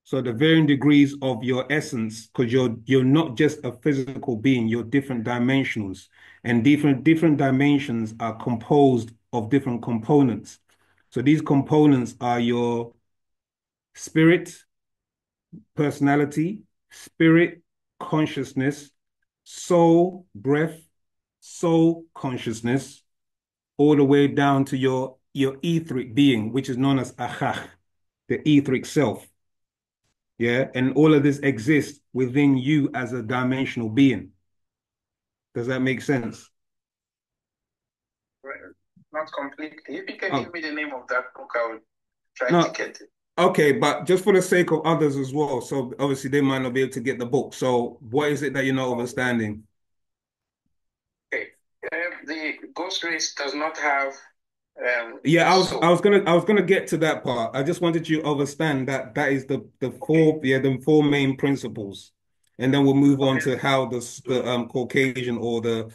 So the varying degrees of your essence, because you're not just a physical being, you're different dimensionals. And different dimensions are composed of different components. So these components are your spirit, personality, spirit, consciousness, soul, breath, soul consciousness, all the way down to your etheric being, which is known as achach, the etheric self. Yeah. And all of this exists within you as a dimensional being. Does that make sense? Well, not completely. If you can Oh, give me the name of that book, I would try to no. get it. Okay, but just for the sake of others as well. So obviously they might not be able to get the book. So what is it that you're not Oh, understanding? okay. The Ghost Race does not have Yeah, a soul. I was gonna get to that part. I just wanted you to understand that that is Okay. the four main principles, and then we'll move on Okay. to how the Caucasian or the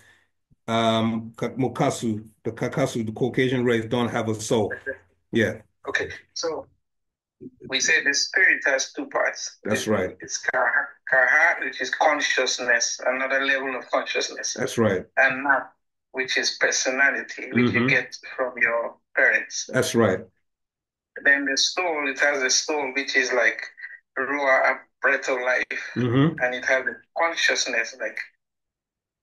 Mukasu, the Caucasian race don't have a soul. Yeah, Okay. So we say the spirit has two parts. that's right. It's kaha, which is consciousness, another level of consciousness, That's right. and na, which is personality, which you Hmm. get from your parents. That's right. Then the soul, it has the soul, which is like ruah, breath of life, Hmm. and it has the consciousness, like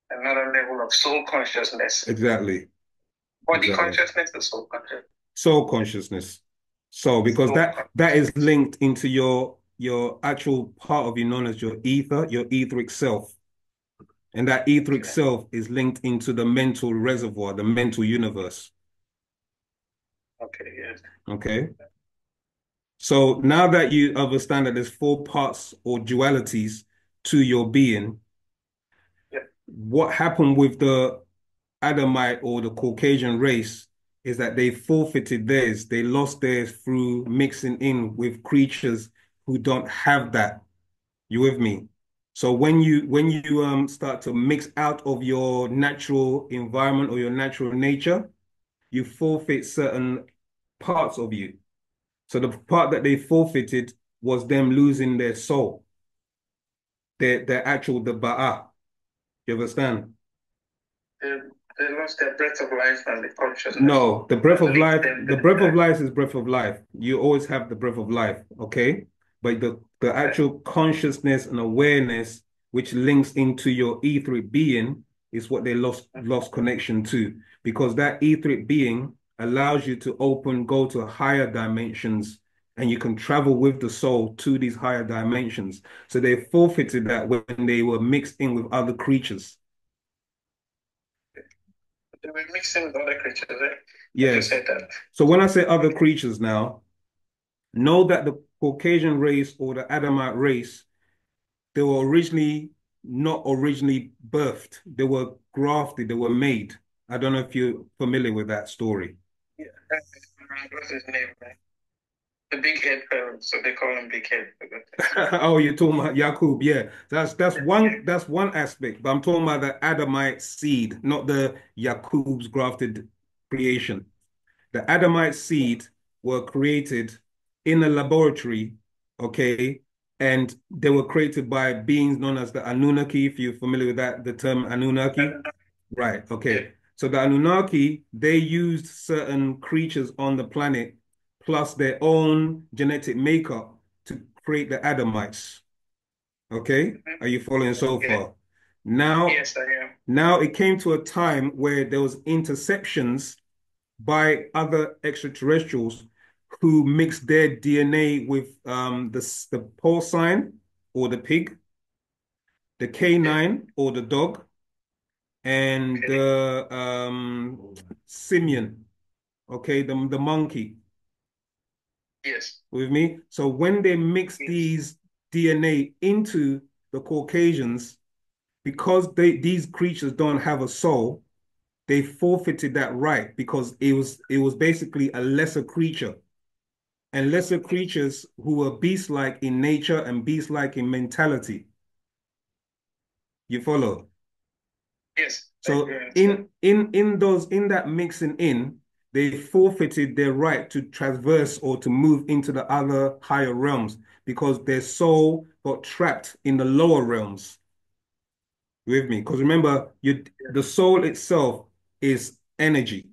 another level of soul consciousness, Exactly. body Exactly. consciousness, the soul consciousness, Soul consciousness. So because soul that is consciousness. linked into your actual part of you known as your ether, your etheric self. And that etheric Okay. self is linked into the mental reservoir, the mental universe. Okay. Yes. Okay. So now that you understand that there's four parts or dualities to your being, Yeah. what happened with the Adamite or the Caucasian race is that they forfeited theirs. They lost theirs through mixing in with creatures who don't have that. You with me? So when you start to mix out of your natural environment or your natural nature, you forfeit certain parts of you. So the part that they forfeited was them losing their soul, their actual the ba'a. You understand? They, they lost their breath of life and the consciousness No, the breath that of linked life, them to the the breath of earth. life is breath of life. You always have the breath of life, okay? But the Okay. actual consciousness and awareness which links into your etheric being is what they lost connection to because that etheric being allows you to go to higher dimensions and you can travel with the soul to these higher dimensions. So they forfeited that when they were mixed in with other creatures. They were mixing with other creatures, eh? I just Yes. said that. So when I say other Okay. creatures now, know that the Caucasian race or the Adamite race, they were originally not originally birthed. They were grafted, they were made. I don't know if you're familiar with that story. Yeah. What's his name, man? The big head parent, so they call him Big Head. Oh, you're talking about Yakub, yeah. Yeah. That's one aspect, but I'm talking about the Adamite seed, not the Yakub's grafted creation. The Adamite seed were created in a laboratory, okay, and they were created by beings known as the Anunnaki, if you're familiar with that, the term Anunnaki. Right, Yeah. okay. So the Anunnaki, they used certain creatures on the planet plus their own genetic makeup to create the Adamites. Okay? Are you following so Yeah. far? Now, Yes, I am. now it came to a time where there was interceptions by other extraterrestrials who mixed their DNA with the porcine or the pig, the Yeah. canine or the dog, and Okay. the simian, okay, the monkey Yes. with me. So when they mix Yes. these DNA into the Caucasians, because these creatures don't have a soul, they forfeited that right because it was basically a lesser creature. And lesser creatures who are beast-like in nature and beast-like in mentality. You follow? Yes. I do So understand. in that mixing in, they forfeited their right to traverse or to move into the other higher realms because their soul got trapped in the lower realms. You with me? Because remember, the soul itself is energy,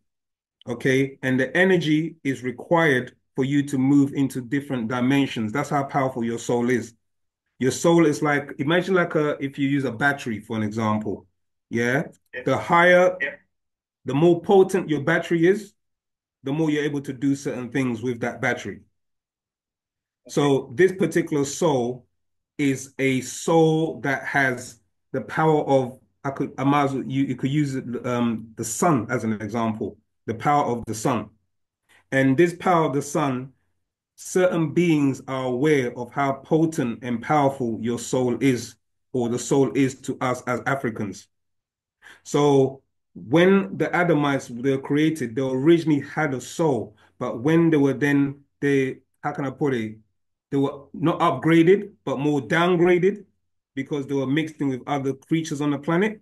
okay? And the energy is required for you to move into different dimensions. That's how powerful your soul is. Your soul is like, imagine like if you use a battery for an example, yeah? Yeah. The higher, Yeah. the more potent your battery is, the more you're able to do certain things with that battery. Okay. So this particular soul is a soul that has the power of, I might as well, you could use the sun as an example, the power of the sun. And this power of the sun, certain beings are aware of how potent and powerful your soul is, or the soul is to us as Africans. So when the Adamites were created, they originally had a soul, but when they were then how can I put it? They were not upgraded, but more downgraded because they were mixed in with other creatures on the planet.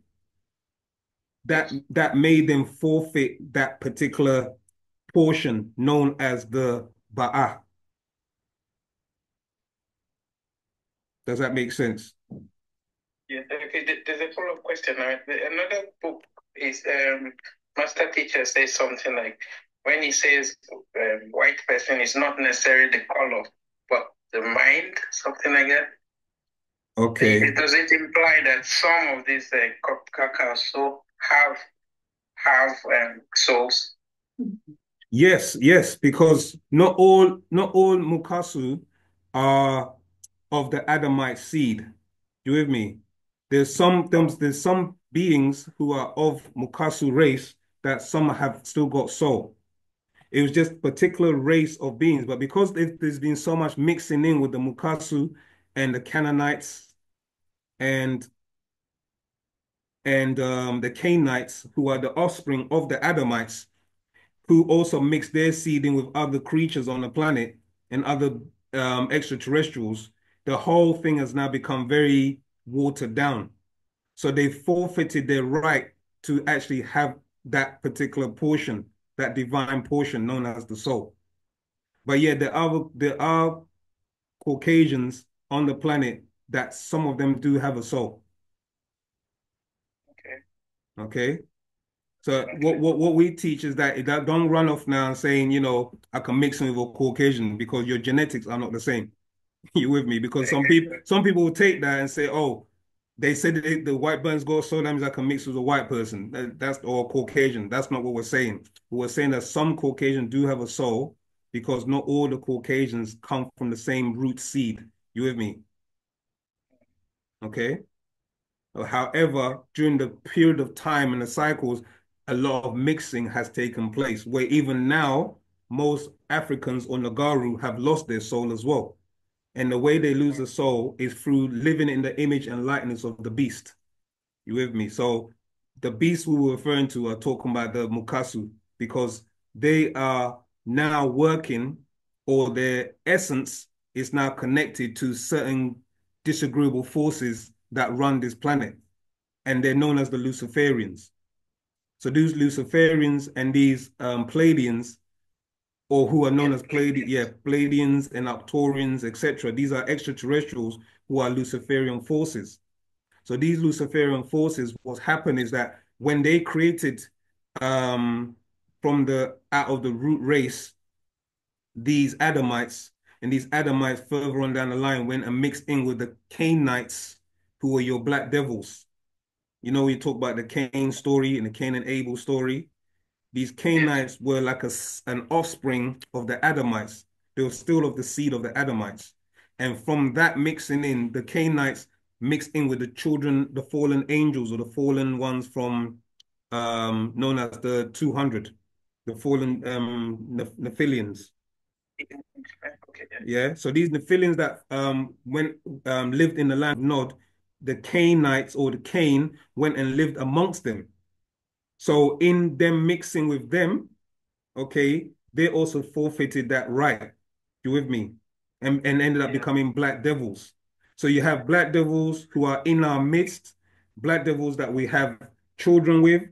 Yes. That made them forfeit that particular portion known as the Ba'ah. Does that make sense? Yeah. Okay. There's a follow-up question. Another book is Master Teacher says something like when he says white person is not necessarily the color, but the mind, something like that. Okay. Does it imply that some of these cacao so have souls? Yes, yes, because not all Mukasu are of the Adamite seed. You with me? Oh, There's some beings who are of Mukasu race that some have still got soul. It was just particular race of beings, but because there's been so much mixing in with the Mukasu and the Canaanites and the Canaanites, who are the offspring of the Adamites, who also mix their seed in with other creatures on the planet and other extraterrestrials, the whole thing has now become very watered down. So they forfeited their right to actually have that particular portion, that divine portion known as the soul. But yeah, there are Caucasians on the planet that some of them do have a soul. okay. Okay. So what Okay. what what we teach is that don't run off now and saying, I can mix in with a Caucasian because your genetics are not the same. You with me? Because some people will take that and say, oh, they said that the white burns go so that means I can mix with a white person. That's or Caucasian. That's not what we're saying. We're saying that some Caucasians do have a soul because not all the Caucasians come from the same root seed. You with me? Okay. However, during the period of time and the cycles, a lot of mixing has taken place, where even now, most Africans or Nagaru have lost their soul as well. And the way they lose the soul is through living in the image and likeness of the beast. You with me? So the beasts we were referring to are talking about the Mukasu because they are now working, or their essence is now connected to certain disagreeable forces that run this planet, and they're known as the Luciferians. So these Luciferians and these Pleiadians, or who are known Yeah. as Pleiadians and Arcturians, etc. These are extraterrestrials who are Luciferian forces. So these Luciferian forces, what's happened is that when they created um, from the out of the root race these Adamites, and these Adamites further on down the line went and mixed in with the Cainites, who were your black devils. We talk about the Cain story and the Cain and Abel story. These Yes. Cainites were like an offspring of the Adamites. They were still of the seed of the Adamites. And from that mixing in, the Cainites mixed in with the children, the fallen angels or the fallen ones from known as the 200, the fallen Nephilims. Okay. Yeah. Yeah. So these Nephilims that went lived in the land of Nod, the Cainites or the Cain went and lived amongst them. So in them mixing with them, okay, they also forfeited that right. You with me? And ended up Yeah. becoming black devils. So you have black devils who are in our midst, black devils that we have children with,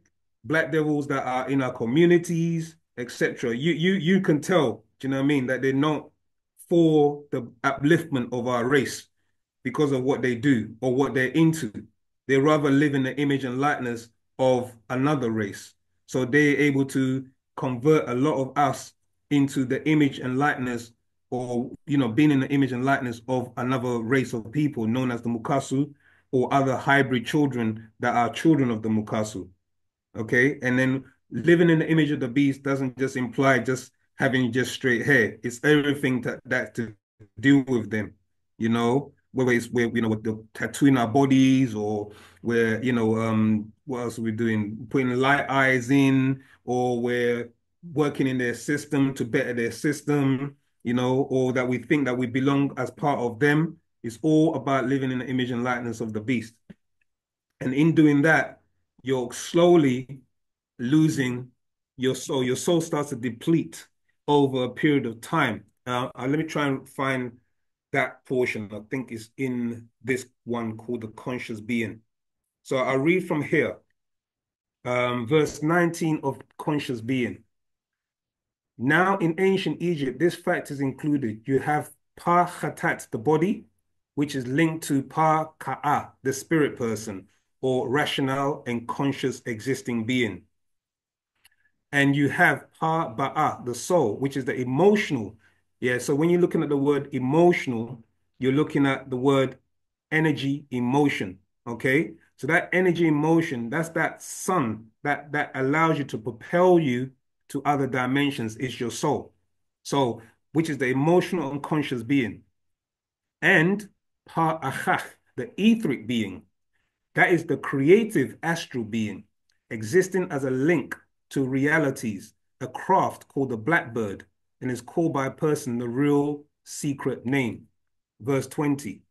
black devils that are in our communities, etc. You can tell, do you know what I mean, that they're not for the upliftment of our race because of what they do or what they're into. They rather live in the image and likeness of another race. So they're able to convert a lot of us into the image and likeness, or being in the image and likeness of another race of people known as the Mukasu, or other hybrid children that are children of the Mukasu. Okay. And then living in the image of the beast doesn't just imply just having just straight hair. It's everything that to do with them, whether it's with the tattooing our bodies, or where, what else are we doing? Putting light eyes in, or we're working in their system to better their system, or that we think that we belong as part of them. It's all about living in the image and likeness of the beast. And in doing that, you're slowly losing your soul. Your soul starts to deplete over a period of time. Let me try and find that portion. I think it's in this one called the conscious being. So I'll read from here, verse 19 of conscious being. Now in ancient Egypt, this fact is included. You have Pa Khatat, the body, which is linked to Pa Ka'a, the spirit person, or rational and conscious existing being. And you have Pa Ba'a, the soul, which is the emotional. Yeah, so when you're looking at the word emotional, you're looking at the word energy, emotion. Okay, so that energy, emotion, that's that sun that allows you to propel you to other dimensions, is your soul. So, which is the emotional and conscious being. And Pa Achach, the etheric being, that is the creative astral being, existing as a link to realities, a craft called the blackbird, and is called by a person the real secret name. Verse 20.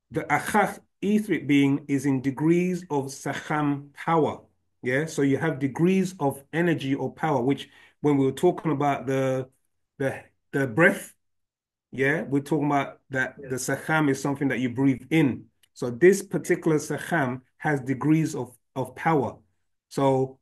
The Achach etheric being is in degrees of Sacham power. Yeah, so you have degrees of energy or power, which when we were talking about the breath, yeah, we're talking about that the Sacham is something that you breathe in. So this particular Sacham has degrees of power. So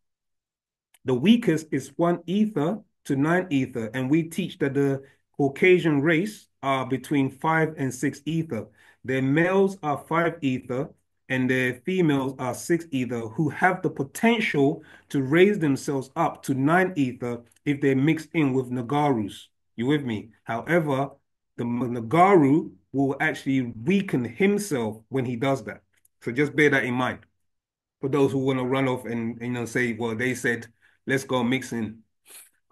the weakest is 1 ether to 9 ether, and we teach that the Caucasian race are between 5 and 6 ether. Their males are 5 ether, and their females are 6 ether, who have the potential to raise themselves up to 9 ether if they're mixed in with Nagarus. You with me? However, the Nagaru will actually weaken himself when he does that. So just bear that in mind for those who want to run off and say, well, they said, let's go mix in.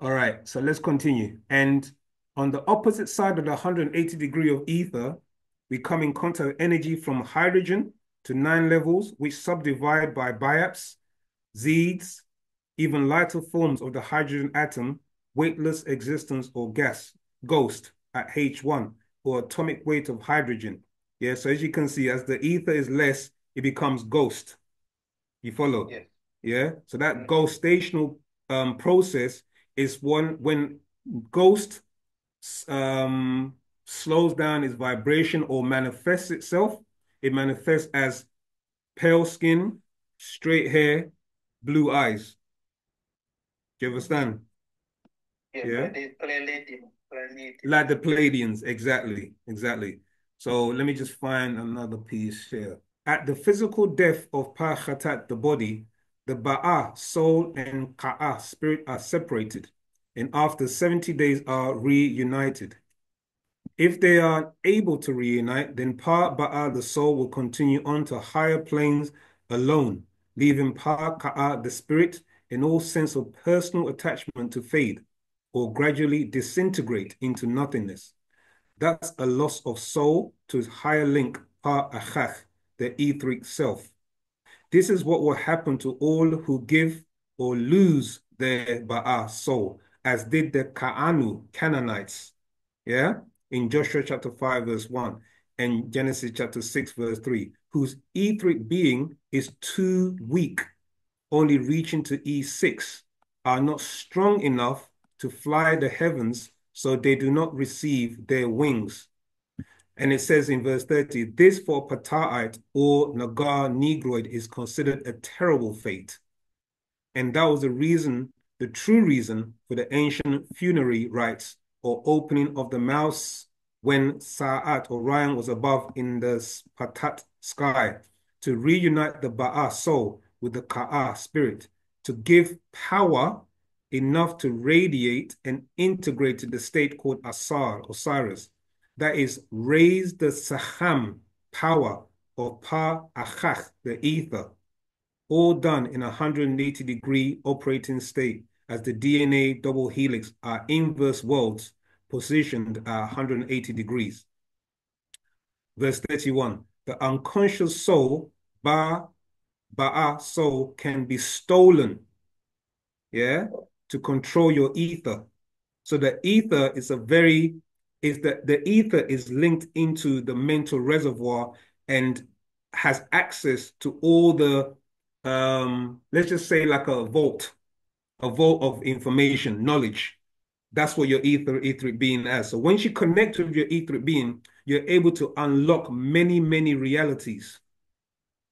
All right, so let's continue. And on the opposite side of the 180 degree of ether, we come in contact with energy from hydrogen to 9 levels, which subdivide by biaps, Z's, even lighter forms of the hydrogen atom, weightless existence or gas, ghost at H1, or atomic weight of hydrogen. Yeah, so as you can see, as the ether is less, it becomes ghost. You follow? Yes. Yeah. So that ghostational process is one when ghost slows down its vibration or manifests itself. It manifests as pale skin, straight hair, blue eyes. Do you understand? Yeah. Like the Pleiadian. Like the Pleiadians, exactly, exactly. So let me just find another piece here. At the physical death of Pa Khatat, the body, the Ba'a, soul, and Ka'a, spirit, are separated, and after 70 days are reunited. If they are able to reunite, then Pa Ba'a, the soul, will continue on to higher planes alone, leaving Pa Ka'a, the spirit, in all sense of personal attachment to fade, or gradually disintegrate into nothingness. That's a loss of soul to its higher link, Pa Achach, the etheric self. This is what will happen to all who give or lose their Ba'a soul, as did the Ka'anu Canaanites. Yeah? In Joshua chapter 5, verse 1, and Genesis chapter 6, verse 3, whose etheric being is too weak, only reaching to E6, are not strong enough to fly the heavens, so they do not receive their wings. And it says in verse 30, this for Pata'ite or Nagar Negroid is considered a terrible fate. And that was the reason, the true reason for the ancient funerary rites or opening of the mouth when Sa'at, Orion, was above in the Patat sky, to reunite the Ba'a soul with the Ka'a spirit, to give power enough to radiate and integrate to the state called Asar, Osiris. That is, raise the Saham power of Pa Achach, the ether, all done in a 180-degree operating state as the DNA double helix are inverse worlds positioned at 180 degrees. Verse 31, the unconscious soul, Ba'a soul, can be stolen, yeah, to control your ether. So the ether is the ether is linked into the mental reservoir and has access to all the let's just say like a vault of information, knowledge. That's what your etheric being has. So once you connect with your etheric being, you're able to unlock many, many realities.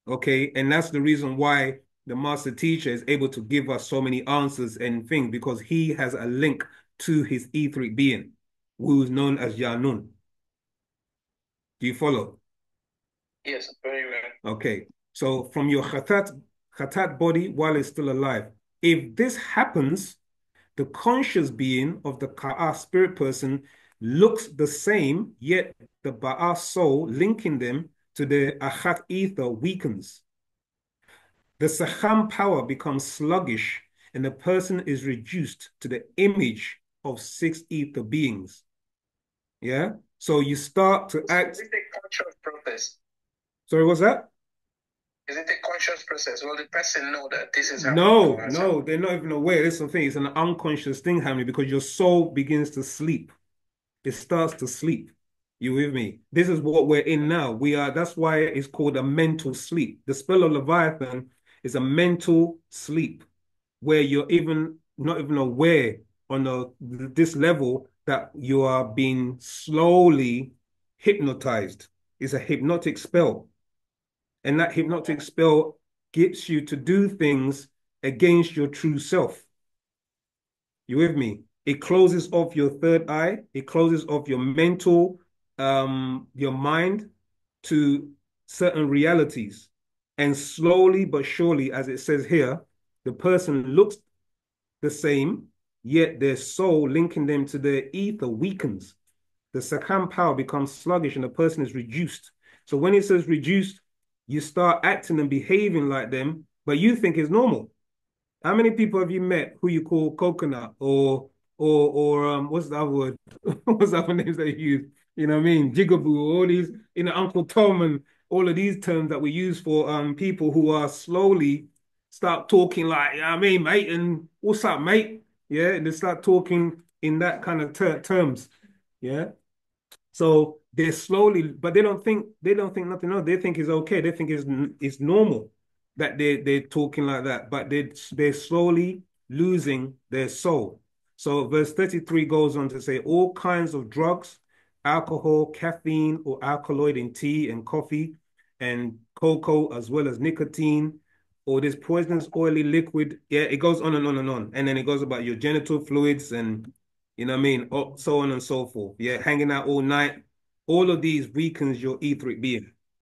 Okay. And that's the reason why the master teacher is able to give us so many answers and things because he has a link to his etheric being, who is known as Yanun. Do you follow? Yes, very well. Okay. So from your khatat body while it's still alive, if this happens, the conscious being of the Ka'a spirit person looks the same, yet the Ba'a soul linking them to the Achat ether weakens. The Saham power becomes sluggish and the person is reduced to the image of six ether beings. Yeah? So you start to act. Is it a conscious process? Sorry, what's that? Is it a conscious process? Will the person know that this is No, happening? no, they're not even aware. That's the thing. It's an unconscious thing happening because your soul begins to sleep. It starts to sleep. You with me? This is what we're in now. That's why it's called a mental sleep. The spell of Leviathan is a mental sleep where you're even not even aware on this level that you are being slowly hypnotized. It's a hypnotic spell. And that hypnotic spell gets you to do things against your true self. You with me? It closes off your third eye. It closes off your mental, your mind to certain realities. And slowly but surely, as it says here, the person looks the same, yet their soul linking them to their ether weakens. The sakam power becomes sluggish and the person is reduced. So when it says reduced, you start acting and behaving like them, but you think it's normal. How many people have you met who you call coconut or what's the other word? What's the other names that you use? You know what I mean? Jigaboo, all these, Uncle Tom and all of these terms that we use for people who are slowly start talking like, you know what I mean, mate, and what's up, mate? Yeah, and they start talking in that kind of terms. Yeah. So they're slowly, but they don't think nothing else. They think it's okay. They think it's normal that they're talking like that, but they're slowly losing their soul. So verse 33 goes on to say all kinds of drugs, alcohol, caffeine, or alkaloid in tea and coffee, and cocoa, as well as nicotine, or this poisonous oily liquid. Yeah, it goes on and on and on. And then it goes about your genital fluids and you know what I mean? Oh, so on and so forth. Yeah, hanging out all night. All of these weakens your etheric being.